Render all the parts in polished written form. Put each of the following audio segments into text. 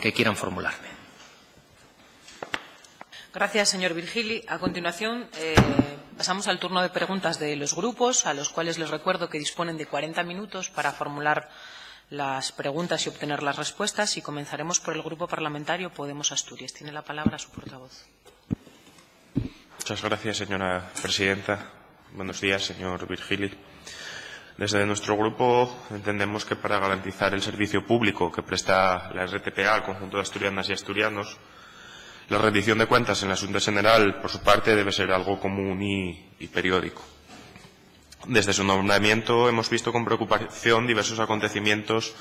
que quieran formularme. Gracias, señor Virgili. A continuación, pasamos al turno de preguntas de los grupos, a los cuales les recuerdo que disponen de 40 minutos para formular las preguntas y obtener las respuestas. Y comenzaremos por el Grupo Parlamentario Podemos Asturias. Tiene la palabra su portavoz. Muchas gracias, señora presidenta. Buenos días, señor Virgili. Desde nuestro grupo entendemos que para garantizar el servicio público que presta la RTPA al conjunto de asturianas y asturianos, la rendición de cuentas en la Xunta General, por su parte, debe ser algo común y periódico. Desde su nombramiento hemos visto con preocupación diversos acontecimientos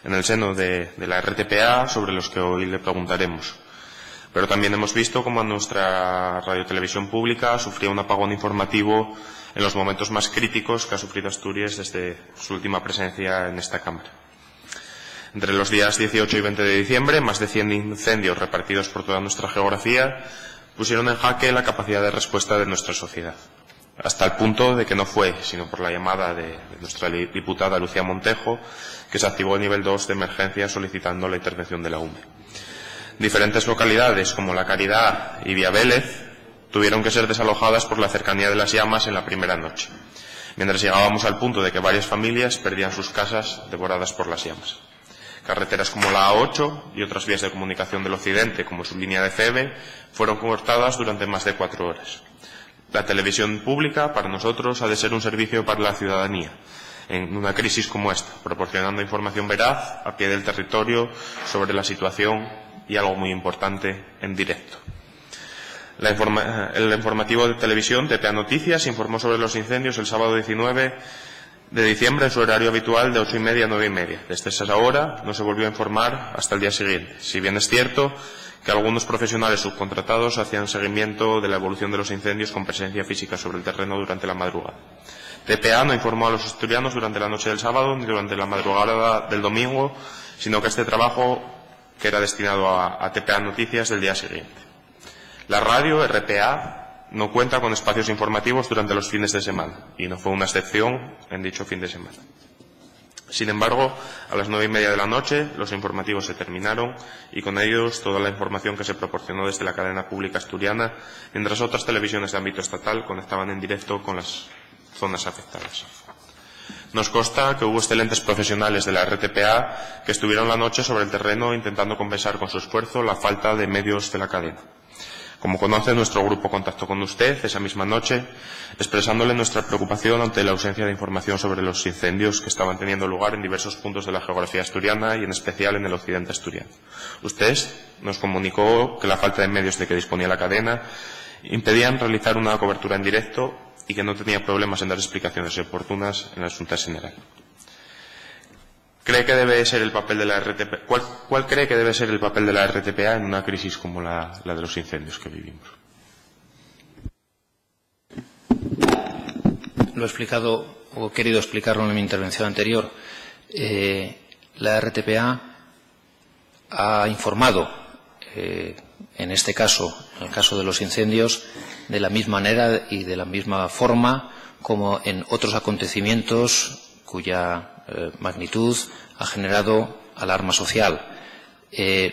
en el seno de la RTPA sobre los que hoy le preguntaremos. Pero también hemos visto cómo nuestra radiotelevisión pública sufría un apagón informativo en los momentos más críticos que ha sufrido Asturias desde su última presencia en esta Cámara. Entre los días 18 y 20 de diciembre, más de 100 incendios repartidos por toda nuestra geografía pusieron en jaque la capacidad de respuesta de nuestra sociedad, hasta el punto de que no fue, sino por la llamada de nuestra diputada Lucía Montejo, que se activó el nivel 2 de emergencia solicitando la intervención de la UME. Diferentes localidades, como La Caridad y Vía Vélez, tuvieron que ser desalojadas por la cercanía de las llamas en la primera noche, mientras llegábamos al punto de que varias familias perdían sus casas devoradas por las llamas. Carreteras como la A8 y otras vías de comunicación del occidente, como su línea de Feve, fueron cortadas durante más de 4 horas. La televisión pública, para nosotros, ha de ser un servicio para la ciudadanía, en una crisis como esta, proporcionando información veraz, a pie del territorio, sobre la situación y, algo muy importante, en directo. El informativo de televisión TPA Noticias informó sobre los incendios el sábado 19 de diciembre en su horario habitual de 8:30 a 9:30. Desde esa hora no se volvió a informar hasta el día siguiente, si bien es cierto que algunos profesionales subcontratados hacían seguimiento de la evolución de los incendios con presencia física sobre el terreno durante la madrugada. TPA no informó a los asturianos durante la noche del sábado ni durante la madrugada del domingo, sino que este trabajo que era destinado a TPA Noticias del día siguiente. La radio RPA no cuenta con espacios informativos durante los fines de semana, y no fue una excepción en dicho fin de semana. Sin embargo, a las 9:30 de la noche los informativos se terminaron y con ellos toda la información que se proporcionó desde la cadena pública asturiana, mientras otras televisiones de ámbito estatal conectaban en directo con las zonas afectadas. Nos consta que hubo excelentes profesionales de la RTPA que estuvieron la noche sobre el terreno intentando compensar con su esfuerzo la falta de medios de la cadena. Como conoce, nuestro grupo contactó con usted esa misma noche, expresándole nuestra preocupación ante la ausencia de información sobre los incendios que estaban teniendo lugar en diversos puntos de la geografía asturiana y en especial en el occidente asturiano. Usted nos comunicó que la falta de medios de que disponía la cadena impedían realizar una cobertura en directo y que no tenía problemas en dar explicaciones oportunas en la Xunta General. ¿Cree que debe ser el papel de la RTPA? ¿Cuál cree que debe ser el papel de la RTPA en una crisis como la de los incendios que vivimos? Lo he explicado, o he querido explicarlo en mi intervención anterior. La RTPA ha informado, en este caso, en el caso de los incendios, de la misma manera y de la misma forma como en otros acontecimientos cuya magnitud ha generado alarma social.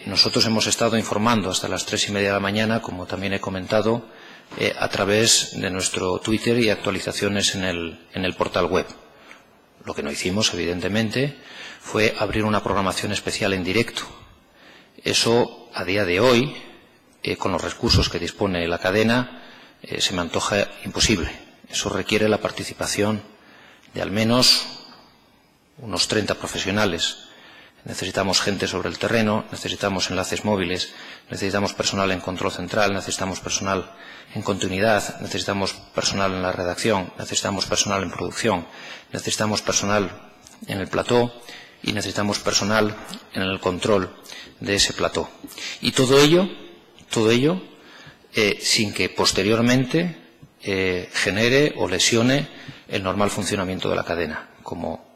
Nosotros hemos estado informando hasta las 3:30 de la mañana, como también he comentado, a través de nuestro Twitter y actualizaciones en el portal web. Lo que no hicimos, evidentemente, fue abrir una programación especial en directo. Eso, a día de hoy, con los recursos que dispone la cadena, se me antoja imposible. Eso requiere la participación de al menos unos 30 profesionales. Necesitamos gente sobre el terreno, necesitamos enlaces móviles, necesitamos personal en control central, necesitamos personal en continuidad, necesitamos personal en la redacción, necesitamos personal en producción, necesitamos personal en el plató y necesitamos personal en el control de ese plató. Y todo ello sin que posteriormente genere o lesione el normal funcionamiento de la cadena. Como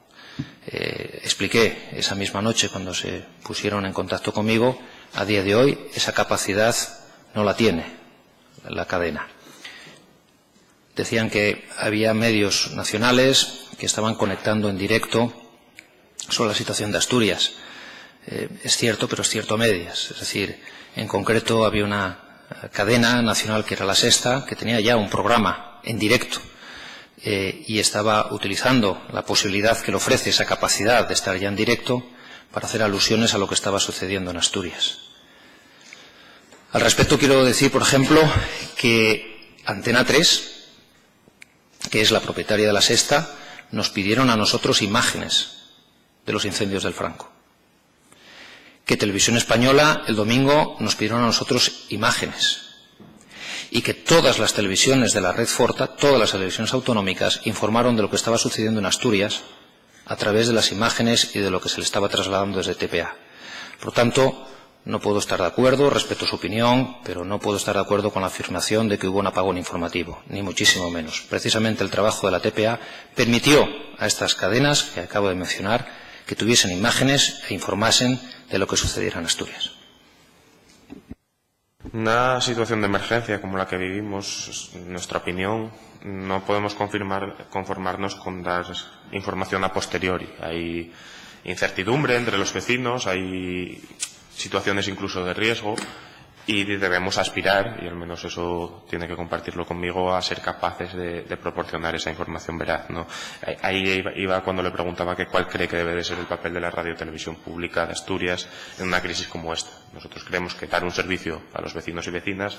expliqué esa misma noche cuando se pusieron en contacto conmigo, a día de hoy esa capacidad no la tiene la cadena. Decían que había medios nacionales que estaban conectando en directo sobre la situación de Asturias. Es cierto, pero es cierto a medias. Es decir, en concreto había una cadena nacional que era La Sexta, que tenía ya un programa en directo y estaba utilizando la posibilidad que le ofrece esa capacidad de estar ya en directo para hacer alusiones a lo que estaba sucediendo en Asturias. Al respecto quiero decir, por ejemplo, que Antena 3, que es la propietaria de La Sexta, nos pidieron a nosotros imágenes de los incendios del Franco. Que Televisión Española el domingo nos pidieron a nosotros imágenes. Y que todas las televisiones de la red Forta, todas las televisiones autonómicas, informaron de lo que estaba sucediendo en Asturias a través de las imágenes y de lo que se le estaba trasladando desde TPA. Por tanto, no puedo estar de acuerdo, respeto su opinión, pero no puedo estar de acuerdo con la afirmación de que hubo un apagón informativo, ni muchísimo menos. Precisamente el trabajo de la TPA permitió a estas cadenas que acabo de mencionar que tuviesen imágenes e informasen de lo que sucediera en Asturias. Una situación de emergencia como la que vivimos, en nuestra opinión, no podemos conformarnos con dar información a posteriori. Hay incertidumbre entre los vecinos, hay situaciones incluso de riesgo y debemos aspirar, y al menos eso tiene que compartirlo conmigo, a ser capaces de proporcionar esa información veraz, ¿no? Ahí iba cuando le preguntaba que cuál cree que debe de ser el papel de la radio y televisión pública de Asturias en una crisis como esta. Nosotros creemos que dar un servicio a los vecinos y vecinas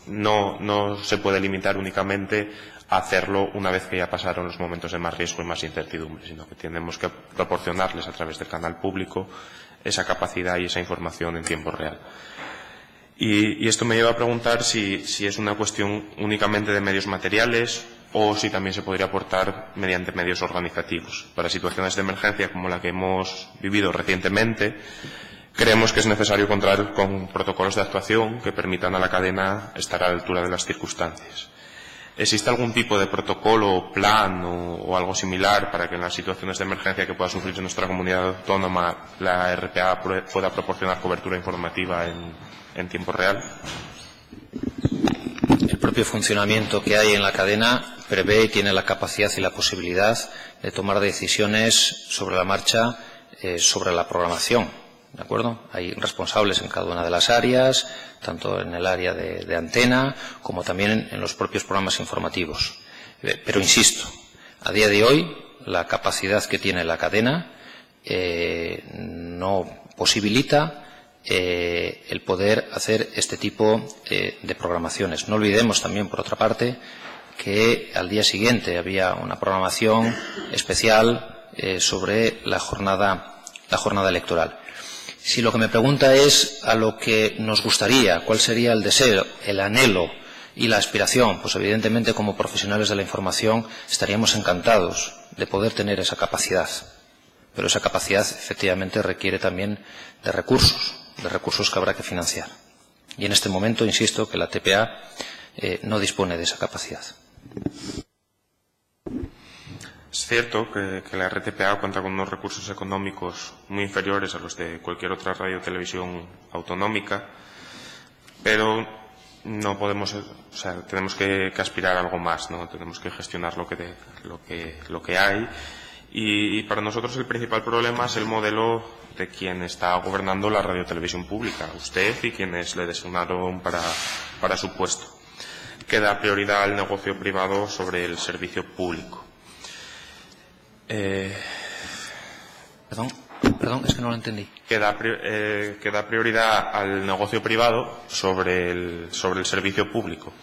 no se puede limitar únicamente a hacerlo una vez que ya pasaron los momentos de más riesgo y más incertidumbre, sino que tenemos que proporcionarles a través del canal público esa capacidad y esa información en tiempo real. Y esto me lleva a preguntar si es una cuestión únicamente de medios materiales o si también se podría aportar mediante medios organizativos. Para situaciones de emergencia como la que hemos vivido recientemente, creemos que es necesario contar con protocolos de actuación que permitan a la cadena estar a la altura de las circunstancias. ¿Existe algún tipo de protocolo, plan o algo similar para que en las situaciones de emergencia que pueda sufrir nuestra comunidad autónoma la RPA pueda proporcionar cobertura informativa en tiempo real? El propio funcionamiento que hay en la cadena prevé y tiene la capacidad y la posibilidad de tomar decisiones sobre la marcha, sobre la programación. ¿De acuerdo? Hay responsables en cada una de las áreas, tanto en el área de antena como también en los propios programas informativos. Pero insisto, a día de hoy la capacidad que tiene la cadena no posibilita el poder hacer este tipo de programaciones. No olvidemos también, por otra parte, que al día siguiente había una programación especial sobre la jornada electoral. Si lo que me pregunta es a lo que nos gustaría, cuál sería el deseo, el anhelo y la aspiración, pues evidentemente como profesionales de la información estaríamos encantados de poder tener esa capacidad. Pero esa capacidad efectivamente requiere también de recursos que habrá que financiar. Y en este momento, insisto, que la TPA no dispone de esa capacidad. Es cierto que la RTPA cuenta con unos recursos económicos muy inferiores a los de cualquier otra radio o televisión autonómica, pero no podemos, o sea, tenemos que aspirar a algo más, ¿no? Tenemos que gestionar lo que hay y para nosotros el principal problema es el modelo de quien está gobernando la radio televisión pública, usted y quienes le designaron para su puesto, que da prioridad al negocio privado sobre el servicio público. Perdón, es que no lo entendí. Que da prioridad al negocio privado sobre el servicio público.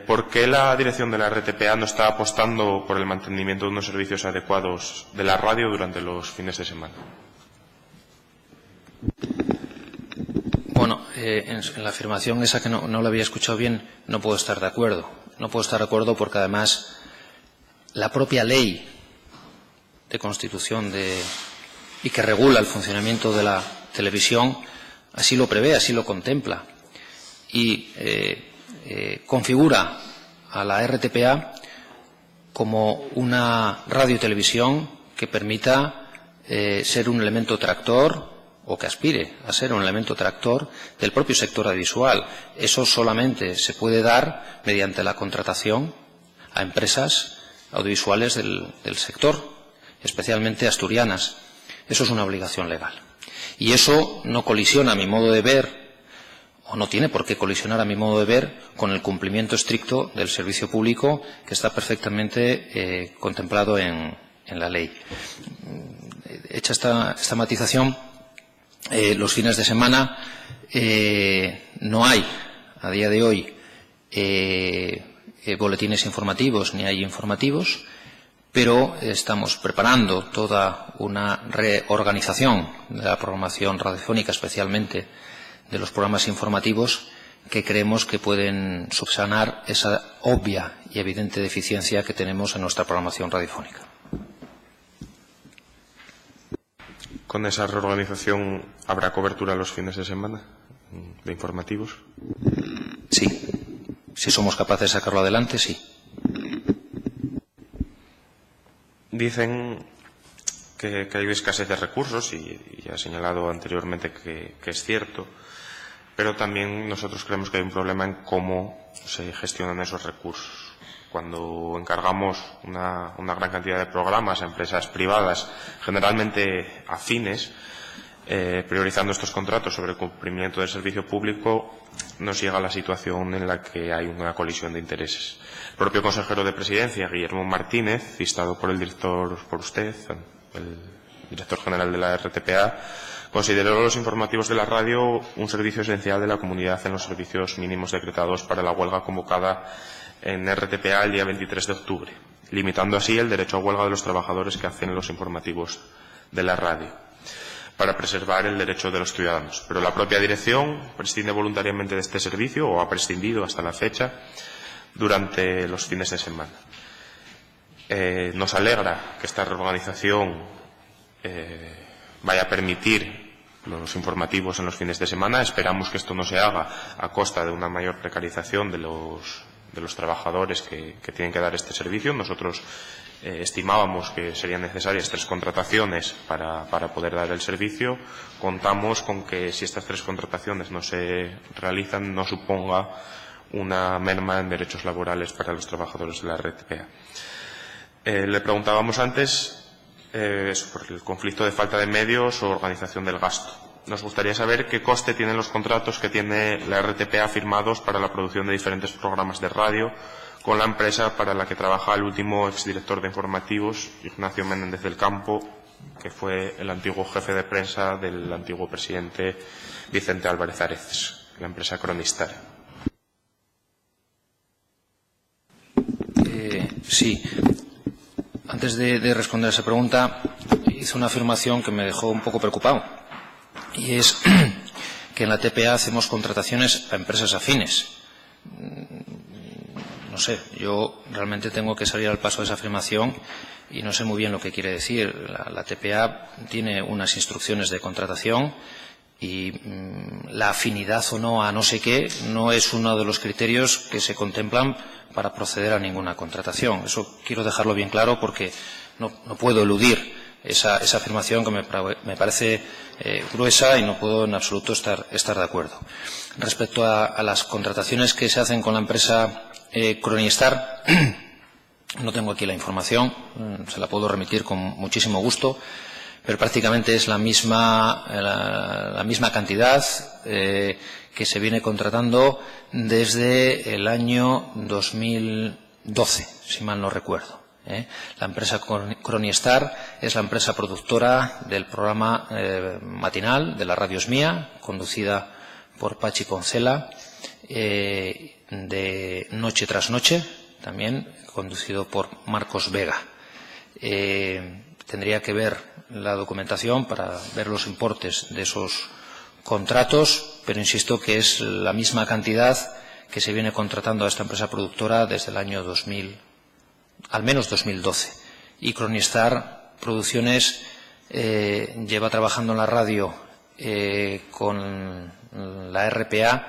¿Por qué la dirección de la RTPA no está apostando por el mantenimiento de unos servicios adecuados de la radio durante los fines de semana? Bueno, en la afirmación esa que no la había escuchado bien, no puedo estar de acuerdo. No puedo estar de acuerdo porque además la propia ley de constitución y que regula el funcionamiento de la televisión así lo prevé, así lo contempla y configura a la RTPA como una radio y televisión que permita ser un elemento tractor o que aspire a ser un elemento tractor del propio sector audiovisual. Eso solamente se puede dar mediante la contratación a empresas audiovisuales del sector, especialmente asturianas. Eso es una obligación legal. Y eso no colisiona, a mi modo de ver, o no tiene por qué colisionar, a mi modo de ver, con el cumplimiento estricto del servicio público que está perfectamente contemplado en la ley. Hecha esta matización, los fines de semana no hay, a día de hoy, boletines informativos ni hay informativos, pero estamos preparando toda una reorganización de la programación radiofónica, especialmente de los programas informativos, que creemos que pueden subsanar esa obvia y evidente deficiencia que tenemos en nuestra programación radiofónica. ¿Con esa reorganización habrá cobertura los fines de semana de informativos? Sí. Si somos capaces de sacarlo adelante, sí. Dicen que hay escasez de recursos y ya he señalado anteriormente que es cierto, pero también nosotros creemos que hay un problema en cómo se gestionan esos recursos. Cuando encargamos una gran cantidad de programas a empresas privadas, generalmente afines, priorizando estos contratos sobre el cumplimiento del servicio público, nos llega a la situación en la que hay una colisión de intereses. El propio consejero de Presidencia, Guillermo Martínez, citado por usted, el director general de la RTPA, consideró los informativos de la radio un servicio esencial de la comunidad en los servicios mínimos decretados para la huelga convocada en RTPA el día 23 de octubre, limitando así el derecho a huelga de los trabajadores que hacen los informativos de la radio, para preservar el derecho de los ciudadanos. Pero la propia dirección prescinde voluntariamente de este servicio, o ha prescindido hasta la fecha, durante los fines de semana. Nos alegra que esta reorganización vaya a permitir los informativos en los fines de semana. Esperamos que esto no se haga a costa de una mayor precarización de los trabajadores que tienen que dar este servicio. Nosotros estimábamos que serían necesarias 3 contrataciones para poder dar el servicio. Contamos con que si estas 3 contrataciones no se realizan, no suponga una merma en derechos laborales para los trabajadores de la RTPA. Le preguntábamos antes por el conflicto de falta de medios o organización del gasto. Nos gustaría saber qué coste tienen los contratos que tiene la RTPA firmados para la producción de diferentes programas de radio con la empresa para la que trabaja el último exdirector de informativos, Ignacio Menéndez del Campo, que fue el antiguo jefe de prensa del antiguo presidente Vicente Álvarez Areces, la empresa Cronistar. Sí. Antes de responder a esa pregunta, hice una afirmación que me dejó un poco preocupado, y es que en la TPA hacemos contrataciones a empresas afines. No sé, yo realmente tengo que salir al paso de esa afirmación y no sé muy bien lo que quiere decir. La TPA tiene unas instrucciones de contratación y la afinidad o no a no sé qué no es uno de los criterios que se contemplan para proceder a ninguna contratación. Eso quiero dejarlo bien claro porque no puedo eludir esa afirmación que me parece gruesa y no puedo en absoluto estar de acuerdo. Respecto a las contrataciones que se hacen con la empresa Cronistar, no tengo aquí la información, se la puedo remitir con muchísimo gusto, pero prácticamente es la misma cantidad que se viene contratando desde el año 2012, si mal no recuerdo. La empresa Cronistar es la empresa productora del programa matinal de La Radio Es Mía, conducida por Pachi Poncela, de Noche tras Noche, también conducido por Marcos Vega. Tendría que ver la documentación para ver los importes de esos contratos, pero insisto que es la misma cantidad que se viene contratando a esta empresa productora desde el año 2000, al menos 2012. Y Cronistar Producciones lleva trabajando en la radio con la RPA,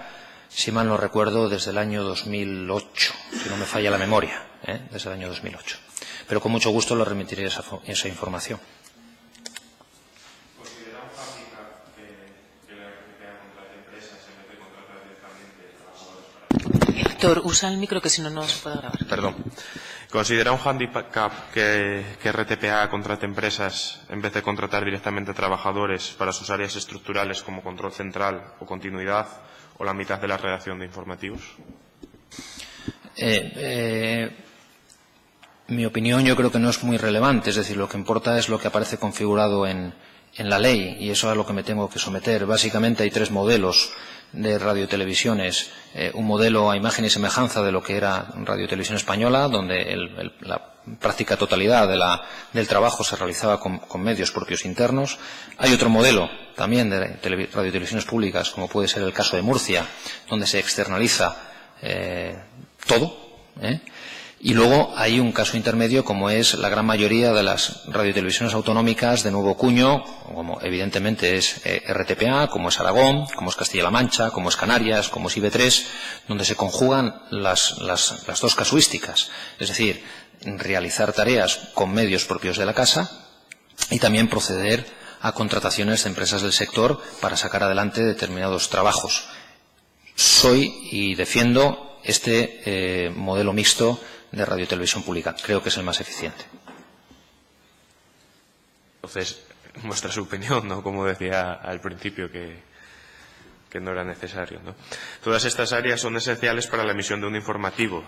si mal no recuerdo, desde el año 2008, si no me falla la memoria, desde el año 2008. Pero con mucho gusto le remitiré esa información. ¿Considera fábrica que la RTPA contrate empresas en vez de contratar directamente trabajadores para... Héctor, usa el micro que si no, no se puede grabar. Perdón. ¿Considera un hándicap que RTPA contrate empresas en vez de contratar directamente a trabajadores para sus áreas estructurales como control central o continuidad o la mitad de la redacción de informativos? Mi opinión yo creo que no es muy relevante, es decir, lo que importa es lo que aparece configurado en la ley, y eso es a lo que me tengo que someter. Básicamente hay tres modelos de radiotelevisiones. Un modelo a imagen y semejanza de lo que era Radio Televisión Española, donde la práctica totalidad del trabajo se realizaba con medios propios internos. Hay otro modelo también de radiotelevisiones públicas, como puede ser el caso de Murcia, donde se externaliza todo, Y luego hay un caso intermedio, como es la gran mayoría de las radiotelevisiones autonómicas de nuevo cuño, como evidentemente es RTPA, como es Aragón, como es Castilla-La Mancha, como es Canarias, como es IB3, donde se conjugan las dos casuísticas, es decir, realizar tareas con medios propios de la casa y también proceder a contrataciones de empresas del sector para sacar adelante determinados trabajos. Soy y defiendo este modelo mixto de radiotelevisión pública. Creo que es el más eficiente. Entonces, muestra su opinión, ¿no? Como decía al principio, que no era necesario, ¿no? Todas estas áreas son esenciales para la emisión de un informativo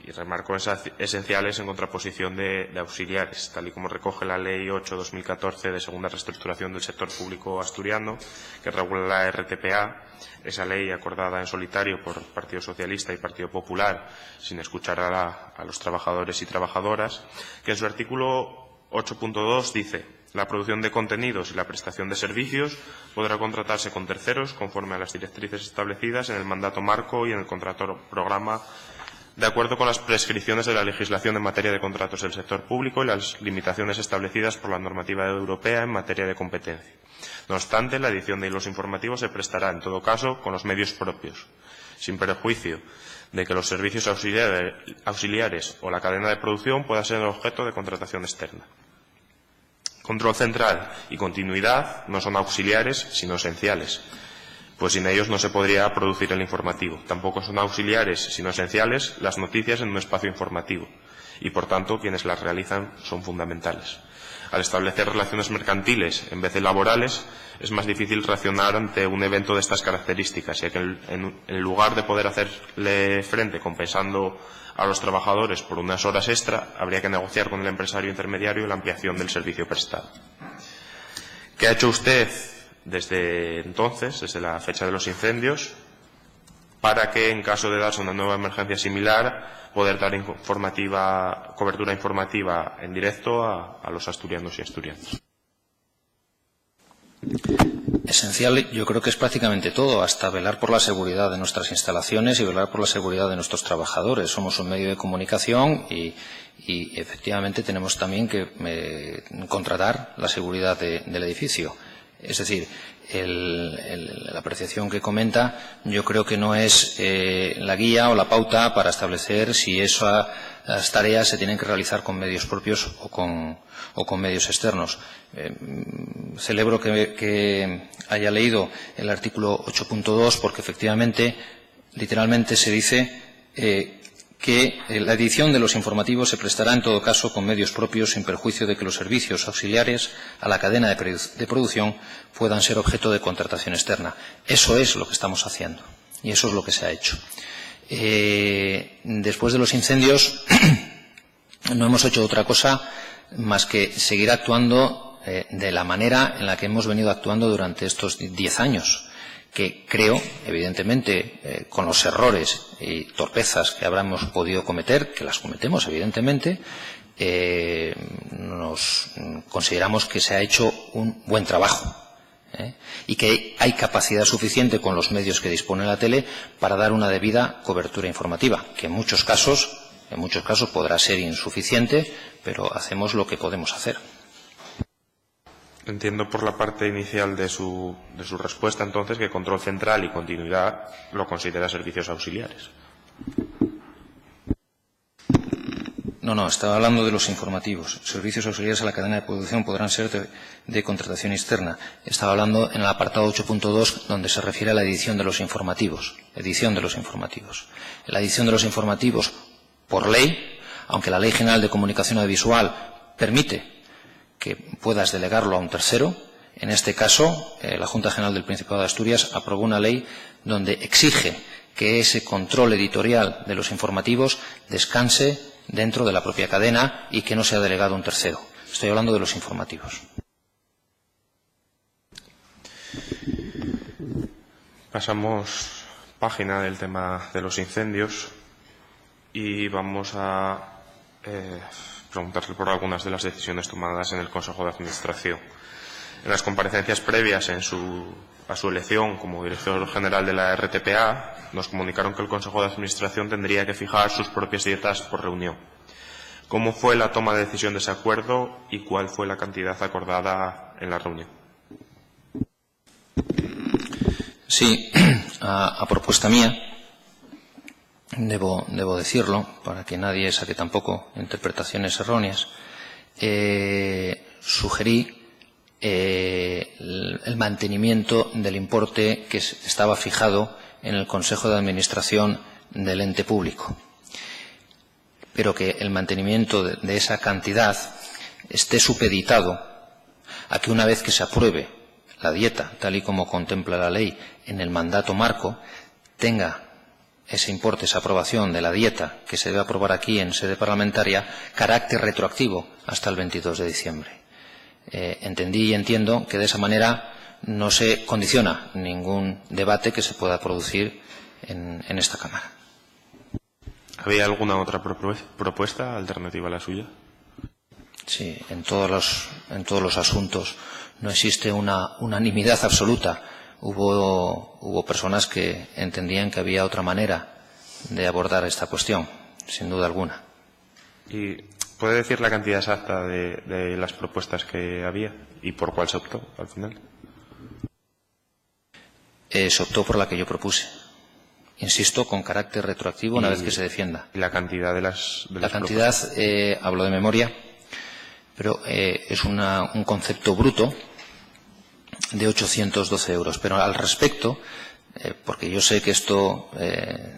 y remarco esas esenciales en contraposición de auxiliares, tal y como recoge la Ley 8/2014 de segunda reestructuración del sector público asturiano, que regula la RTPA. Esa ley acordada en solitario por Partido Socialista y Partido Popular, sin escuchar a los trabajadores y trabajadoras, que en su artículo 8.2 dice: la producción de contenidos y la prestación de servicios podrá contratarse con terceros conforme a las directrices establecidas en el mandato marco y en el contrato programa, de acuerdo con las prescripciones de la legislación en materia de contratos del sector público y las limitaciones establecidas por la normativa europea en materia de competencia. No obstante, la edición de hilos informativos se prestará, en todo caso, con los medios propios, sin perjuicio de que los servicios auxiliares o la cadena de producción puedan ser objeto de contratación externa. Control central y continuidad no son auxiliares, sino esenciales, pues sin ellos no se podría producir el informativo. Tampoco son auxiliares, sino esenciales, las noticias en un espacio informativo, y por tanto quienes las realizan son fundamentales. Al establecer relaciones mercantiles en vez de laborales, es más difícil reaccionar ante un evento de estas características, ya que en lugar de poder hacerle frente compensando a los trabajadores por unas horas extra, habría que negociar con el empresario intermediario la ampliación del servicio prestado. ¿Qué ha hecho usted desde entonces, desde la fecha de los incendios, para que, en caso de darse una nueva emergencia similar, poder dar cobertura informativa en directo a los asturianos y asturianas? Esencial, yo creo que es prácticamente todo, hasta velar por la seguridad de nuestras instalaciones y velar por la seguridad de nuestros trabajadores. Somos un medio de comunicación y efectivamente tenemos también que contratar la seguridad del edificio. Es decir, la apreciación que comenta yo creo que no es la guía o la pauta para establecer si esas tareas se tienen que realizar con medios propios o con medios externos. Celebro que haya leído el artículo 8.2 porque efectivamente, literalmente se dice que la edición de los informativos se prestará en todo caso con medios propios sin perjuicio de que los servicios auxiliares a la cadena de producción puedan ser objeto de contratación externa. Eso es lo que estamos haciendo y eso es lo que se ha hecho. Después de los incendios no hemos hecho otra cosa más que seguir actuando de la manera en la que hemos venido actuando durante estos 10 años. Que creo, evidentemente, con los errores y torpezas que habremos podido cometer, que las cometemos, evidentemente, nos consideramos que se ha hecho un buen trabajo y que hay capacidad suficiente con los medios que dispone la tele para dar una debida cobertura informativa, que en muchos casos podrá ser insuficiente, pero hacemos lo que podemos hacer. Entiendo por la parte inicial de su respuesta, entonces, que control central y continuidad lo considera servicios auxiliares. No, estaba hablando de los informativos. Servicios auxiliares a la cadena de producción podrán ser de contratación externa. Estaba hablando en el apartado 8.2, donde se refiere a la edición de los informativos. La edición de los informativos, por ley, aunque la Ley General de Comunicación Audiovisual permite que puedas delegarlo a un tercero, en este caso la Junta General del Principado de Asturias aprobó una ley donde exige que ese control editorial de los informativos descanse dentro de la propia cadena y que no sea delegado a un tercero. Estoy hablando de los informativos. Pasamos página del tema de los incendios y vamos a preguntarle por algunas de las decisiones tomadas en el Consejo de Administración. En las comparecencias previas a su elección como director general de la RTPA, nos comunicaron que el Consejo de Administración tendría que fijar sus propias dietas por reunión. ¿Cómo fue la toma de decisión de ese acuerdo y cuál fue la cantidad acordada en la reunión? Sí, a propuesta mía, debo decirlo, para que nadie saque tampoco interpretaciones erróneas, sugerí el mantenimiento del importe que estaba fijado en el Consejo de Administración del ente público, pero que el mantenimiento de esa cantidad esté supeditado a que una vez que se apruebe la dieta, tal y como contempla la ley en el mandato marco, tenga ese importe, esa aprobación de la dieta que se debe aprobar aquí en sede parlamentaria, carácter retroactivo hasta el 22 de diciembre. Entendí y entiendo que de esa manera no se condiciona ningún debate que se pueda producir en esta Cámara. ¿Había alguna otra propuesta alternativa a la suya? Sí, en todos los asuntos no existe una unanimidad absoluta. Hubo personas que entendían que había otra manera de abordar esta cuestión, sin duda alguna. ¿Y puede decir la cantidad exacta de las propuestas que había y por cuál se optó al final? Se optó por la que yo propuse. Insisto, con carácter retroactivo una vez que se defienda. ¿Y la cantidad de las La cantidad, hablo de memoria, pero es un concepto bruto de 812 euros. Pero al respecto, porque yo sé que esto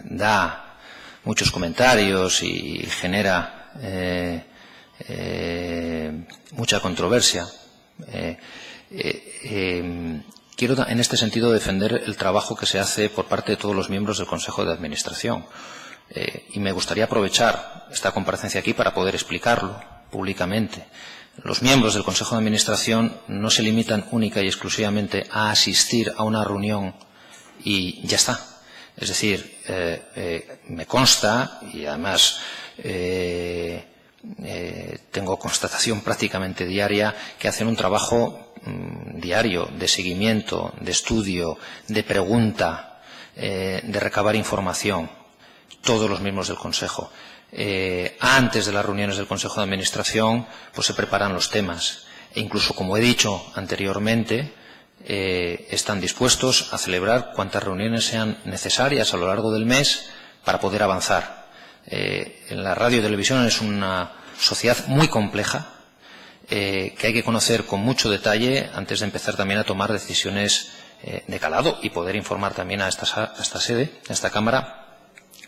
da muchos comentarios y genera mucha controversia, quiero en este sentido defender el trabajo que se hace por parte de todos los miembros del Consejo de Administración. Y me gustaría aprovechar esta comparecencia aquí para poder explicarlo públicamente. Los miembros del Consejo de Administración no se limitan única y exclusivamente a asistir a una reunión y ya está. Es decir, me consta, y además tengo constatación prácticamente diaria, que hacen un trabajo diario de seguimiento, de estudio, de pregunta, de recabar información, todos los miembros del Consejo. Antes de las reuniones del Consejo de Administración, pues se preparan los temas. E incluso, como he dicho anteriormente, están dispuestos a celebrar cuantas reuniones sean necesarias a lo largo del mes para poder avanzar. La radio y televisión es una sociedad muy compleja, que hay que conocer con mucho detalle antes de empezar también a tomar decisiones de calado y poder informar también a esta sede, a esta Cámara,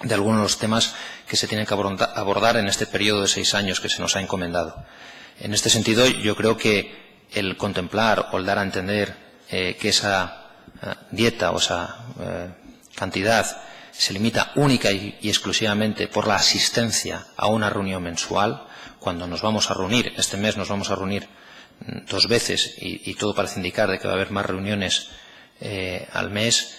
de algunos de los temas que se tienen que abordar en este periodo de 6 años que se nos ha encomendado. En este sentido, yo creo que el contemplar o el dar a entender que esa dieta o esa cantidad se limita única y exclusivamente por la asistencia a una reunión mensual, cuando nos vamos a reunir, este mes nos vamos a reunir 2 veces y todo parece indicar de que va a haber más reuniones al mes,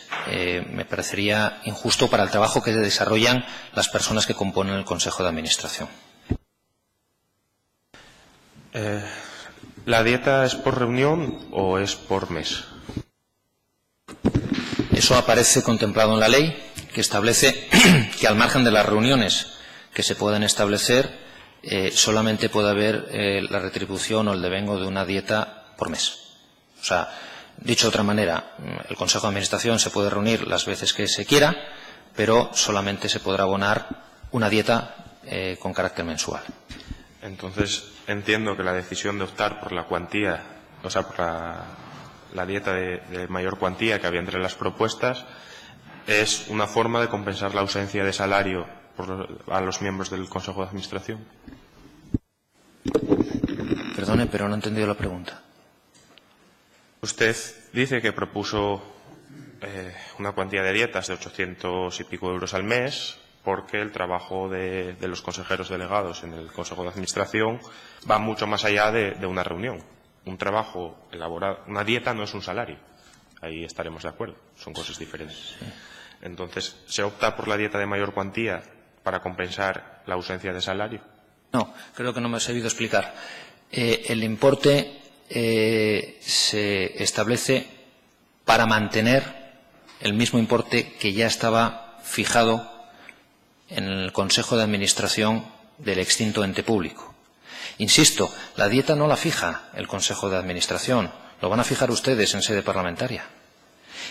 me parecería injusto para el trabajo que desarrollan las personas que componen el Consejo de Administración. ¿La dieta es por reunión o es por mes? Eso aparece contemplado en la ley, que establece que al margen de las reuniones que se pueden establecer, solamente puede haber la retribución o el devengo de una dieta por mes. O sea, dicho de otra manera, el Consejo de Administración se puede reunir las veces que se quiera, pero solamente se podrá abonar una dieta con carácter mensual. Entonces, entiendo que la decisión de optar por la cuantía, o sea, por la dieta de mayor cuantía que había entre las propuestas, es una forma de compensar la ausencia de salario a los miembros del Consejo de Administración. Perdone, pero no he entendido la pregunta. Usted dice que propuso una cuantía de dietas de 800 y pico euros al mes porque el trabajo de los consejeros delegados en el Consejo de Administración va mucho más allá de una reunión. Un trabajo elaborado, una dieta no es un salario. Ahí estaremos de acuerdo. Son cosas diferentes. Sí. Entonces, ¿se opta por la dieta de mayor cuantía para compensar la ausencia de salario? No, creo que no me he sabido explicar. El importe se establece para mantener el mismo importe que ya estaba fijado en el Consejo de Administración del extinto ente público. Insisto, la dieta no la fija el Consejo de Administración, lo van a fijar ustedes en sede parlamentaria.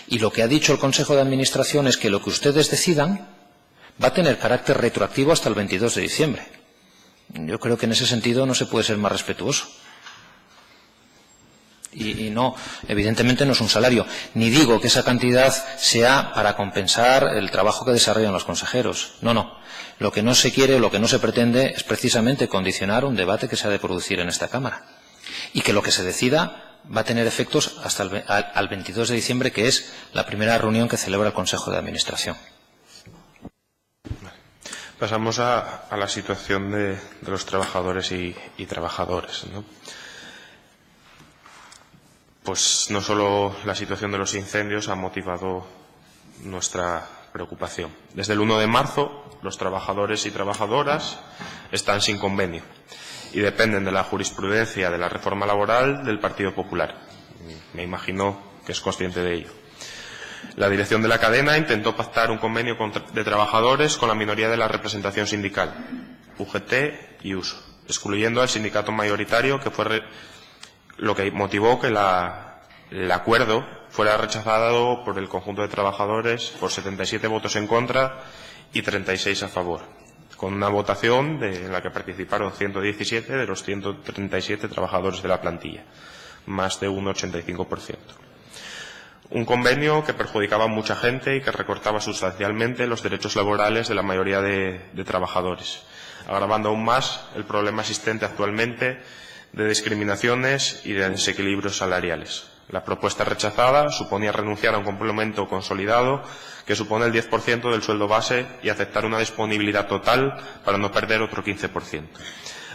Y lo que ha dicho el Consejo de Administración es que lo que ustedes decidan va a tener carácter retroactivo hasta el 22 de diciembre. Yo creo que en ese sentido no se puede ser más respetuoso. Y no, evidentemente no es un salario. Ni digo que esa cantidad sea para compensar el trabajo que desarrollan los consejeros. No, no. Lo que no se quiere, lo que no se pretende es precisamente condicionar un debate que se ha de producir en esta Cámara. Y que lo que se decida va a tener efectos hasta al 22 de diciembre, que es la primera reunión que celebra el Consejo de Administración. Pasamos a la situación de los trabajadores y trabajadoras, ¿no? Pues no solo la situación de los incendios ha motivado nuestra preocupación. Desde el 1 de marzo, los trabajadores y trabajadoras están sin convenio y dependen de la jurisprudencia de la reforma laboral del Partido Popular. Me imagino que es consciente de ello. La dirección de la cadena intentó pactar un convenio de trabajadores con la minoría de la representación sindical, UGT y USO, excluyendo al sindicato mayoritario, que fue lo que motivó que el acuerdo fuera rechazado por el conjunto de trabajadores por 77 votos en contra y 36 a favor, con una votación en la que participaron 117 de los 137 trabajadores de la plantilla, más de un 85%. Un convenio que perjudicaba a mucha gente y que recortaba sustancialmente los derechos laborales de la mayoría de trabajadores, agravando aún más el problema existente actualmente de discriminaciones y de desequilibrios salariales. La propuesta rechazada suponía renunciar a un complemento consolidado que supone el 10% del sueldo base y aceptar una disponibilidad total para no perder otro 15%.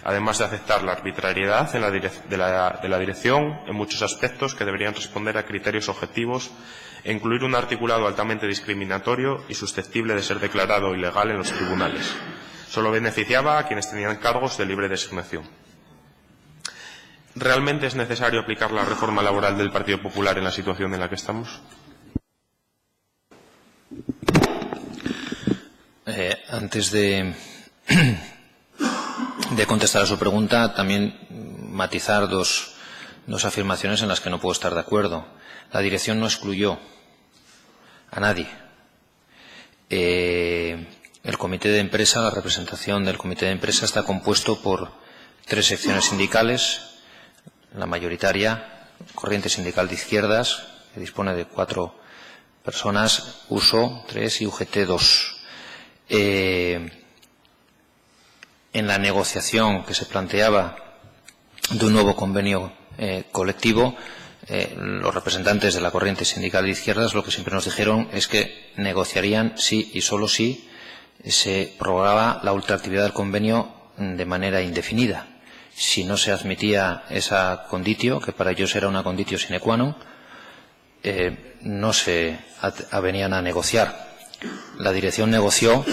Además de aceptar la arbitrariedad de la dirección en muchos aspectos que deberían responder a criterios objetivos e incluir un articulado altamente discriminatorio y susceptible de ser declarado ilegal en los tribunales. Solo beneficiaba a quienes tenían cargos de libre designación. ¿Realmente es necesario aplicar la reforma laboral del Partido Popular en la situación en la que estamos? Antes de contestar a su pregunta, también matizar dos afirmaciones en las que no puedo estar de acuerdo. La dirección no excluyó a nadie. El comité de empresa, la representación del comité de empresa está compuesto por 3 secciones sindicales. La mayoritaria, Corriente Sindical de Izquierdas, que dispone de 4 personas, USO 3 y UGT 2. En la negociación que se planteaba de un nuevo convenio colectivo, los representantes de la Corriente Sindical de Izquierdas lo que siempre nos dijeron es que negociarían si y solo si se prorrogaba la ultraactividad del convenio de manera indefinida. Si no se admitía esa conditio, que para ellos era una conditio sine qua non, no se avenían a negociar. La dirección negoció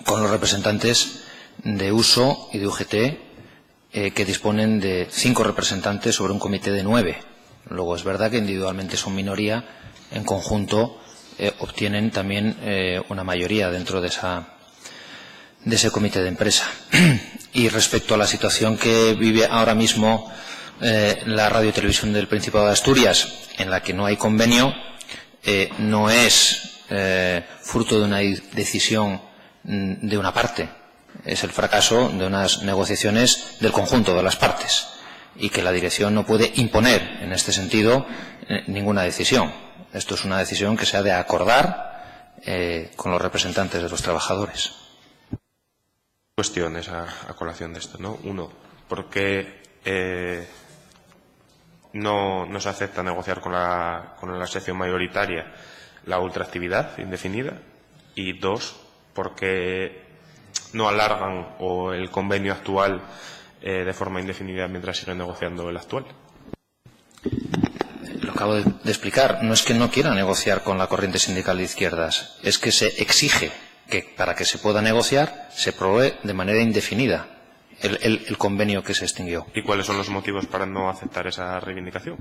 con los representantes de USO y de UGT, que disponen de 5 representantes sobre un comité de 9. Luego es verdad que individualmente son minoría, en conjunto obtienen también una mayoría dentro de ese comité de empresa. Y respecto a la situación que vive ahora mismo la Radio y Televisión del Principado de Asturias, en la que no hay convenio, no es fruto de una decisión de una parte, es el fracaso de unas negociaciones del conjunto de las partes, y que la dirección no puede imponer en este sentido ninguna decisión. Esto es una decisión que se ha de acordar con los representantes de los trabajadores. cuestiones a colación de esto, ¿no? Uno, ¿por qué no se acepta negociar con la sección mayoritaria la ultraactividad indefinida? Y dos, ¿por qué no alargan el convenio actual de forma indefinida mientras siguen negociando el actual? Lo acabo de explicar. No es que no quiera negociar con la corriente sindical de izquierdas, es que se exige que para que se pueda negociar se prorrogue de manera indefinida el convenio que se extinguió. ¿Y cuáles son los motivos para no aceptar esa reivindicación?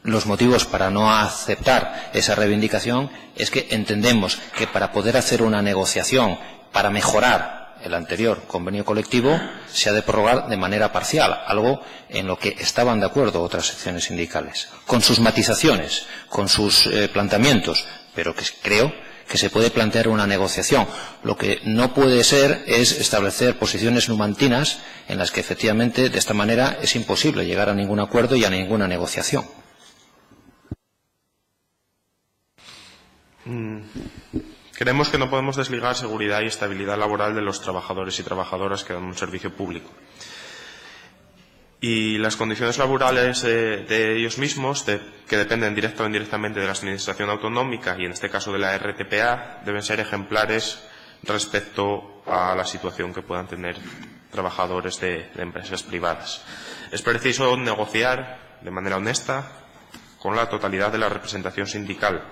Los motivos para no aceptar esa reivindicación es que entendemos que para poder hacer una negociación para mejorar el anterior convenio colectivo se ha de prorrogar de manera parcial, algo en lo que estaban de acuerdo otras secciones sindicales, con sus matizaciones, con sus planteamientos, pero que creo que se puede plantear una negociación. Lo que no puede ser es establecer posiciones numantinas en las que efectivamente de esta manera es imposible llegar a ningún acuerdo y a ninguna negociación. Creemos que no podemos desligar seguridad y estabilidad laboral de los trabajadores y trabajadoras que dan un servicio público. Y las condiciones laborales de ellos mismos, que dependen directa o indirectamente de la administración autonómica y en este caso de la RTPA, deben ser ejemplares respecto a la situación que puedan tener trabajadores de empresas privadas. Es preciso negociar de manera honesta con la totalidad de la representación sindical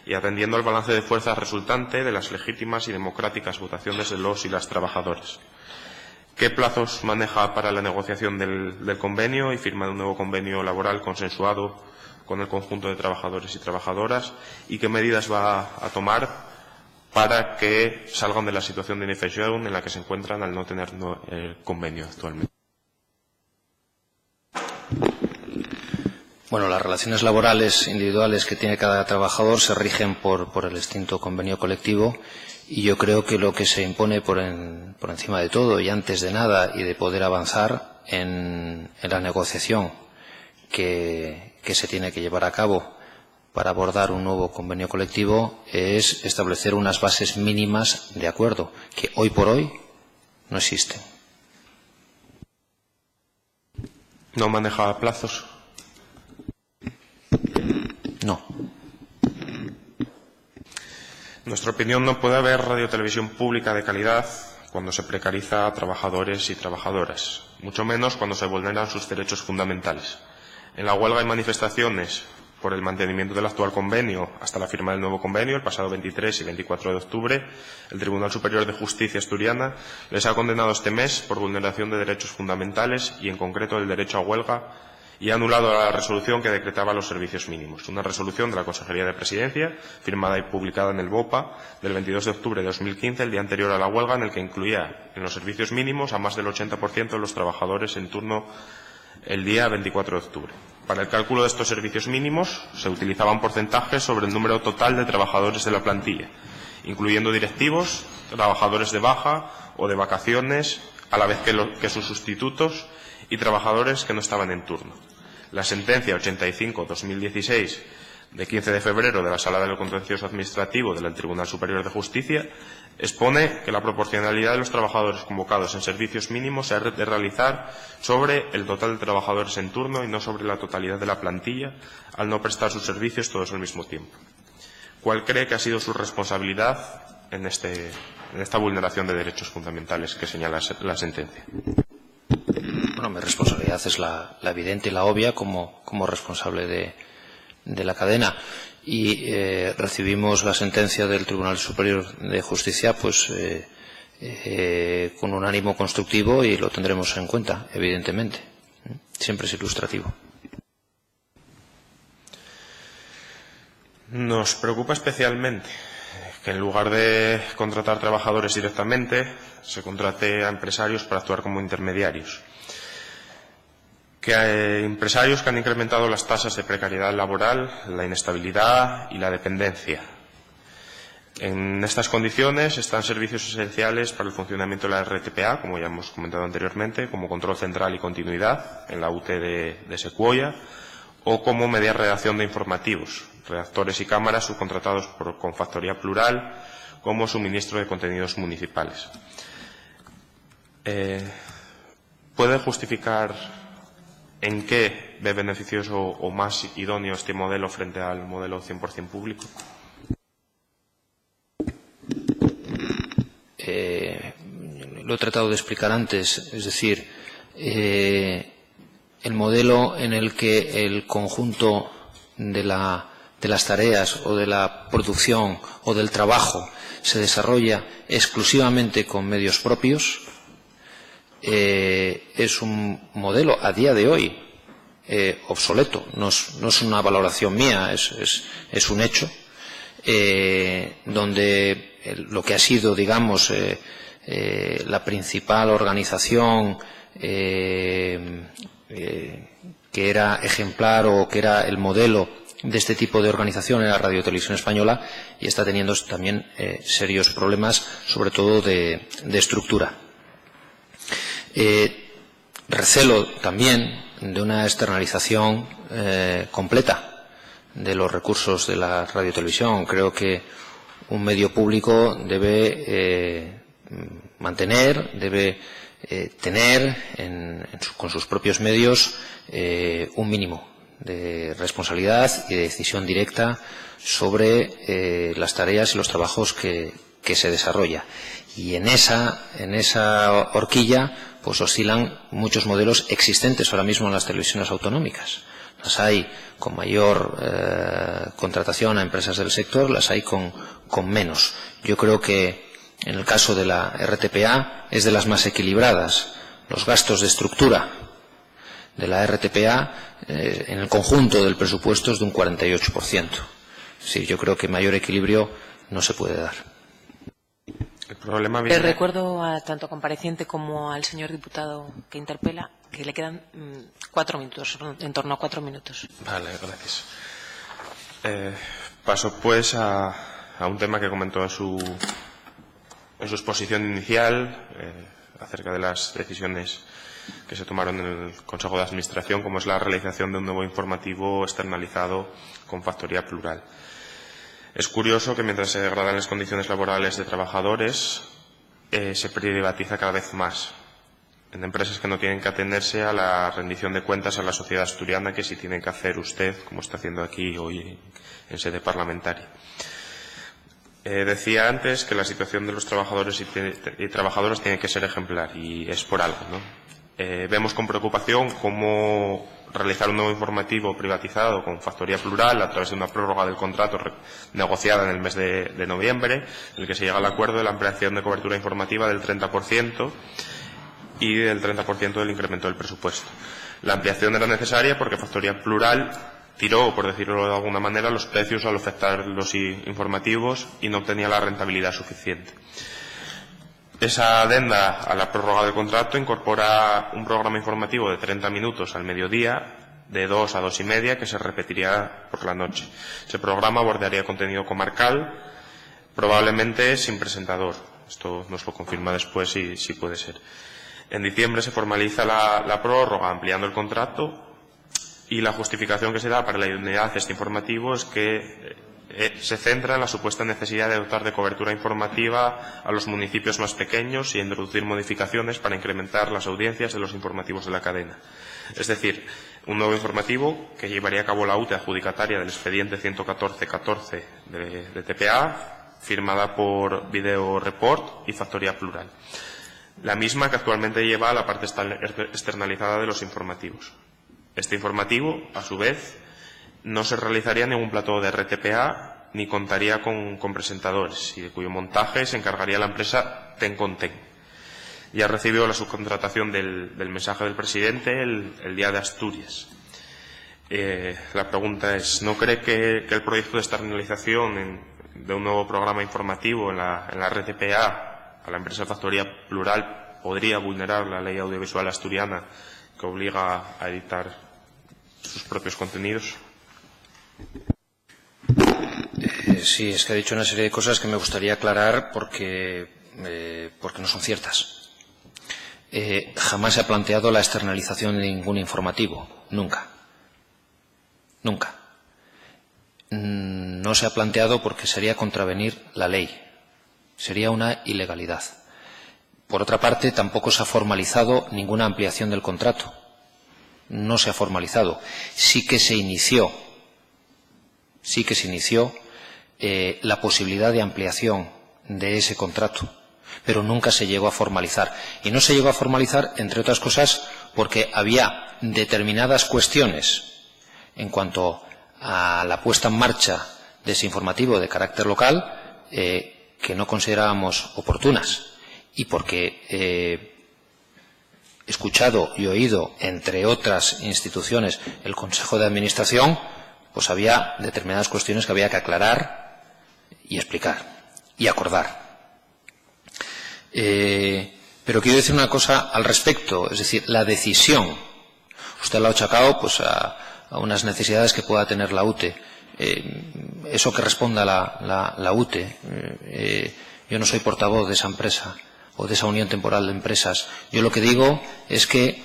y atendiendo al balance de fuerzas resultante de las legítimas y democráticas votaciones de los y las trabajadoras. ¿Qué plazos maneja para la negociación del convenio y firma de un nuevo convenio laboral consensuado con el conjunto de trabajadores y trabajadoras? ¿Y qué medidas va a tomar para que salgan de la situación de indefensión en la que se encuentran al no tener el convenio actualmente? Bueno, las relaciones laborales individuales que tiene cada trabajador se rigen por el extinto convenio colectivo y yo creo que lo que se impone por encima de todo y antes de nada y de poder avanzar en la negociación que se tiene que llevar a cabo para abordar un nuevo convenio colectivo es establecer unas bases mínimas de acuerdo que hoy por hoy no existen. ¿No maneja plazos? No. En nuestra opinión, no puede haber radiotelevisión pública de calidad cuando se precariza a trabajadores y trabajadoras, mucho menos cuando se vulneran sus derechos fundamentales. En la huelga y manifestaciones por el mantenimiento del actual convenio hasta la firma del nuevo convenio, el pasado 23 y 24 de octubre, el Tribunal Superior de Justicia asturiana les ha condenado este mes por vulneración de derechos fundamentales y, en concreto, el derecho a huelga, y ha anulado la resolución que decretaba los servicios mínimos. Una resolución de la Consejería de Presidencia, firmada y publicada en el BOPA del 22 de octubre de 2015, el día anterior a la huelga, en el que incluía en los servicios mínimos a más del 80% de los trabajadores en turno el día 24 de octubre. Para el cálculo de estos servicios mínimos se utilizaban porcentajes sobre el número total de trabajadores de la plantilla, incluyendo directivos, trabajadores de baja o de vacaciones, a la vez que sus sustitutos y trabajadores que no estaban en turno. La sentencia 85/2016 de 15 de febrero de la Sala de lo Contencioso Administrativo del Tribunal Superior de Justicia expone que la proporcionalidad de los trabajadores convocados en servicios mínimos se ha de realizar sobre el total de trabajadores en turno y no sobre la totalidad de la plantilla, al no prestar sus servicios todos al mismo tiempo. ¿Cuál cree que ha sido su responsabilidad en esta vulneración de derechos fundamentales que señala la sentencia? Bueno, mi responsabilidad es la evidente y la obvia como responsable de la cadena. Y recibimos la sentencia del Tribunal Superior de Justicia pues con un ánimo constructivo y lo tendremos en cuenta, evidentemente. Siempre es ilustrativo. Nos preocupa especialmente que en lugar de contratar trabajadores directamente, se contrate a empresarios para actuar como intermediarios. Que hay empresarios que han incrementado las tasas de precariedad laboral, la inestabilidad y la dependencia. En estas condiciones están servicios esenciales para el funcionamiento de la RTPA, como ya hemos comentado anteriormente, como control central y continuidad en la UT de Secuoya, o como media redacción de informativos, redactores y cámaras subcontratados con factoría plural, como suministro de contenidos municipales. ¿Puede justificar en qué ve beneficioso o más idóneo este modelo frente al modelo 100% público? Lo he tratado de explicar antes, es decir, el modelo en el que el conjunto de las tareas o de la producción o del trabajo se desarrolla exclusivamente con medios propios es un modelo a día de hoy obsoleto. No es una valoración mía, es un hecho, donde lo que ha sido, digamos, la principal organización que era ejemplar o que era el modelo de este tipo de organización era Radio Televisión Española, y está teniendo también serios problemas, sobre todo de estructura. Recelo también de una externalización completa de los recursos de la radiotelevisión. Creo que un medio público debe mantener, debe tener con sus propios medios un mínimo de responsabilidad y de decisión directa sobre las tareas y los trabajos que se desarrolla. Y en esa horquilla pues oscilan muchos modelos existentes ahora mismo en las televisiones autonómicas. Las hay con mayor contratación a empresas del sector, las hay con menos. Yo creo que en el caso de la RTPA es de las más equilibradas. Los gastos de estructura de la RTPA en el conjunto del presupuesto es de un 48%. Sí, yo creo que mayor equilibrio no se puede dar. El problema viene... recuerdo a tanto compareciente como al señor diputado que interpela que le quedan 4 minutos, en torno a 4 minutos. Vale, gracias. Paso pues a un tema que comentó en su exposición inicial acerca de las decisiones que se tomaron en el Consejo de Administración, como es la realización de un nuevo informativo externalizado con factoría plural. Es curioso que mientras se degradan las condiciones laborales de trabajadores, se privatiza cada vez más en empresas que no tienen que atenerse a la rendición de cuentas a la sociedad asturiana, que sí tiene que hacer usted, como está haciendo aquí hoy en sede parlamentaria. Decía antes que la situación de los trabajadores y trabajadoras tiene que ser ejemplar, y es por algo, ¿no? Vemos con preocupación cómo realizar un nuevo informativo privatizado con factoría plural a través de una prórroga del contrato negociada en el mes de noviembre, en el que se llega al acuerdo de la ampliación de cobertura informativa del 30% y del 30% del incremento del presupuesto. La ampliación era necesaria porque factoría plural tiró, por decirlo de alguna manera, los precios al ofertar los informativos y no obtenía la rentabilidad suficiente. Esa adenda a la prórroga del contrato incorpora un programa informativo de 30 minutos al mediodía, de 2 a 2 y media, que se repetiría por la noche. Ese programa abordaría contenido comarcal, probablemente sin presentador. Esto nos lo confirma después si puede ser. En diciembre se formaliza la prórroga ampliando el contrato, y la justificación que se da para la idoneidad de este informativo es que se centra en la supuesta necesidad de dotar de cobertura informativa a los municipios más pequeños y introducir modificaciones para incrementar las audiencias de los informativos de la cadena. Es decir, un nuevo informativo que llevaría a cabo la UTE adjudicataria del expediente 114-14 de TPA, firmada por Video Report y Factoría Plural. La misma que actualmente lleva a la parte externalizada de los informativos. Este informativo, a su vez, no se realizaría ningún plató de RTPA ni contaría con presentadores, y de cuyo montaje se encargaría la empresa Ten con Ten. Ya recibió la subcontratación del mensaje del presidente el día de Asturias. La pregunta es, ¿no cree que el proyecto de externalización de un nuevo programa informativo en la RTPA a la empresa Factoría Plural podría vulnerar la ley audiovisual asturiana que obliga a editar sus propios contenidos? Sí, es que ha dicho una serie de cosas que me gustaría aclarar porque no son ciertas. Jamás se ha planteado la externalización de ningún informativo. Nunca. Nunca. No se ha planteado porque sería contravenir la ley. Sería una ilegalidad. Por otra parte, tampoco se ha formalizado ninguna ampliación del contrato. No se ha formalizado. Sí que se inició la posibilidad de ampliación de ese contrato, pero nunca se llegó a formalizar. Y no se llegó a formalizar, entre otras cosas, porque había determinadas cuestiones en cuanto a la puesta en marcha de ese informativo de carácter local que no considerábamos oportunas, y porque escuchado y oído, entre otras instituciones, el Consejo de Administración, pues había determinadas cuestiones que había que aclarar y explicar y acordar. Pero quiero decir una cosa al respecto, es decir, la decisión, usted lo ha achacado pues a unas necesidades que pueda tener la UTE. Eso que responda la UTE. Yo no soy portavoz de esa empresa o de esa unión temporal de empresas. Yo lo que digo es que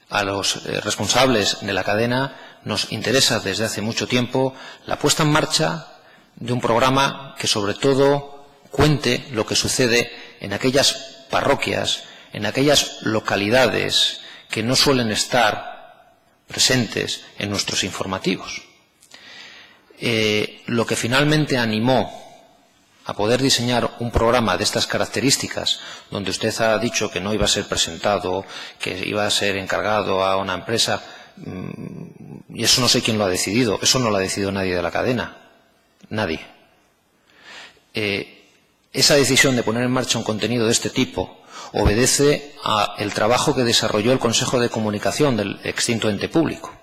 a los responsables de la cadena nos interesa desde hace mucho tiempo la puesta en marcha de un programa que sobre todo cuente lo que sucede en aquellas parroquias, en aquellas localidades que no suelen estar presentes en nuestros informativos. Lo que finalmente animó a poder diseñar un programa de estas características, donde usted ha dicho que no iba a ser presentado, que iba a ser encargado a una empresa, y eso no sé quién lo ha decidido, eso no lo ha decidido nadie de la cadena, nadie. Esa decisión de poner en marcha un contenido de este tipo obedece al trabajo que desarrolló el Consejo de Comunicación del extinto ente público,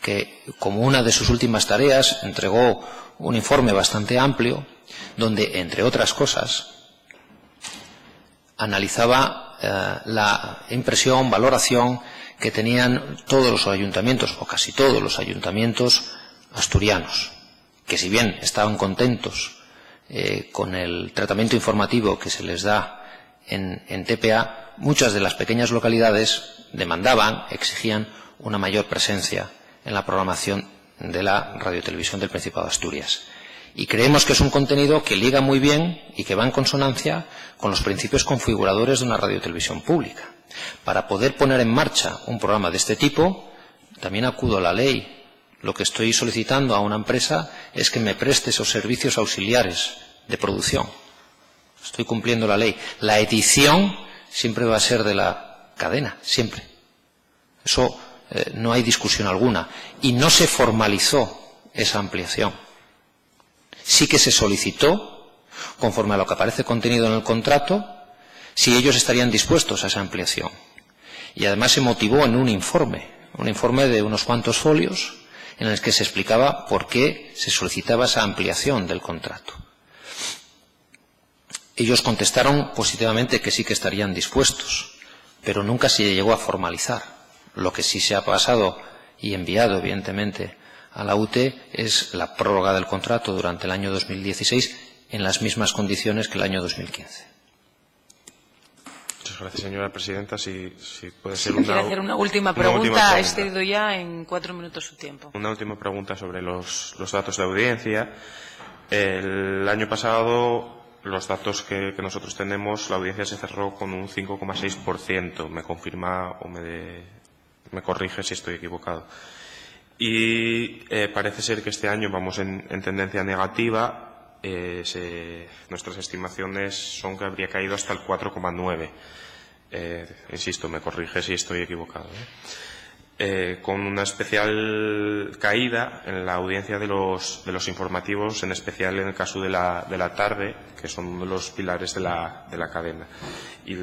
que como una de sus últimas tareas entregó un informe bastante amplio donde, entre otras cosas, analizaba la impresión, valoración que tenían todos los ayuntamientos, o casi todos los ayuntamientos asturianos, que si bien estaban contentos con el tratamiento informativo que se les da en TPA, muchas de las pequeñas localidades demandaban, exigían una mayor presencia en la programación de la radiotelevisión del Principado de Asturias. Y creemos que es un contenido que liga muy bien y que va en consonancia con los principios configuradores de una radiotelevisión pública. Para poder poner en marcha un programa de este tipo, también acudo a la ley. Lo que estoy solicitando a una empresa es que me preste esos servicios auxiliares de producción. Estoy cumpliendo la ley. La edición siempre va a ser de la cadena, siempre. Eso no hay discusión alguna. Y no se formalizó esa ampliación. Sí que se solicitó, conforme a lo que aparece contenido en el contrato, si ellos estarían dispuestos a esa ampliación. Y además se motivó en un informe de unos cuantos folios, en el que se explicaba por qué se solicitaba esa ampliación del contrato. Ellos contestaron positivamente que sí que estarían dispuestos, pero nunca se llegó a formalizar. Lo que sí se ha pasado y enviado, evidentemente, a la UTE es la prórroga del contrato durante el año 2016 en las mismas condiciones que el año 2015. Muchas gracias, señora presidenta. Si puede ser Quiero hacer una última pregunta. Ha excedido ya en 4 minutos su tiempo. Una última pregunta sobre los datos de audiencia. El año pasado, los datos que nosotros tenemos, la audiencia se cerró con un 5,6%. Me confirma o me corrige si estoy equivocado. Y parece ser que este año vamos en tendencia negativa. Nuestras estimaciones son que habría caído hasta el 4,9%. Insisto, me corrige si estoy equivocado. Con una especial caída en la audiencia de los informativos, en especial en el caso de la tarde, que son uno de los pilares de la cadena. Y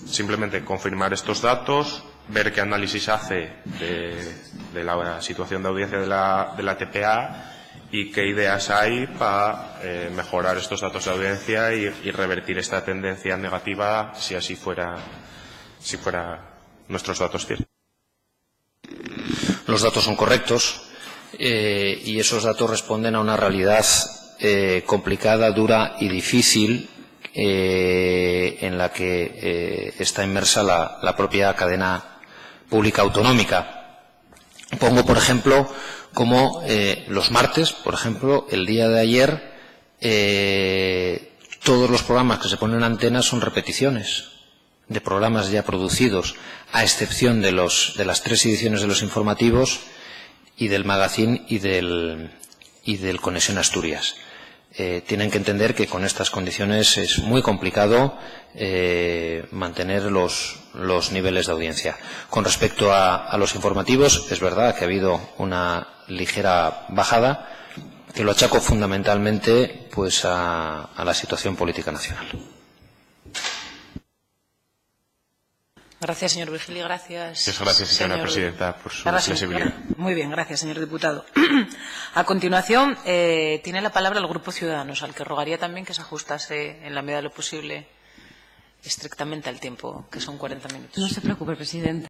simplemente confirmar estos datos, ver qué análisis hace de la situación de audiencia de la TPA y qué ideas hay para mejorar estos datos de audiencia y revertir esta tendencia negativa si así fuera, nuestros datos ciertos. Los datos son correctos y esos datos responden a una realidad complicada, dura y difícil en la que está inmersa la propia cadena pública autonómica. Pongo, por ejemplo, como los martes, por ejemplo, el día de ayer, todos los programas que se ponen en antena son repeticiones de programas ya producidos, a excepción de las 3 ediciones de los informativos y del magazine y del Conexión Asturias. Tienen que entender que con estas condiciones es muy complicado mantener los niveles de audiencia. Con respecto a los informativos, es verdad que ha habido una ligera bajada, que lo achaco fundamentalmente pues a la situación política nacional. Gracias, señor Virgili. Gracias, señora presidenta, por su flexibilidad. Muy bien, gracias, señor diputado. A continuación, tiene la palabra el Grupo Ciudadanos, al que rogaría también que se ajustase, en la medida de lo posible, estrictamente al tiempo, que son 40 minutos. No se preocupe, presidente.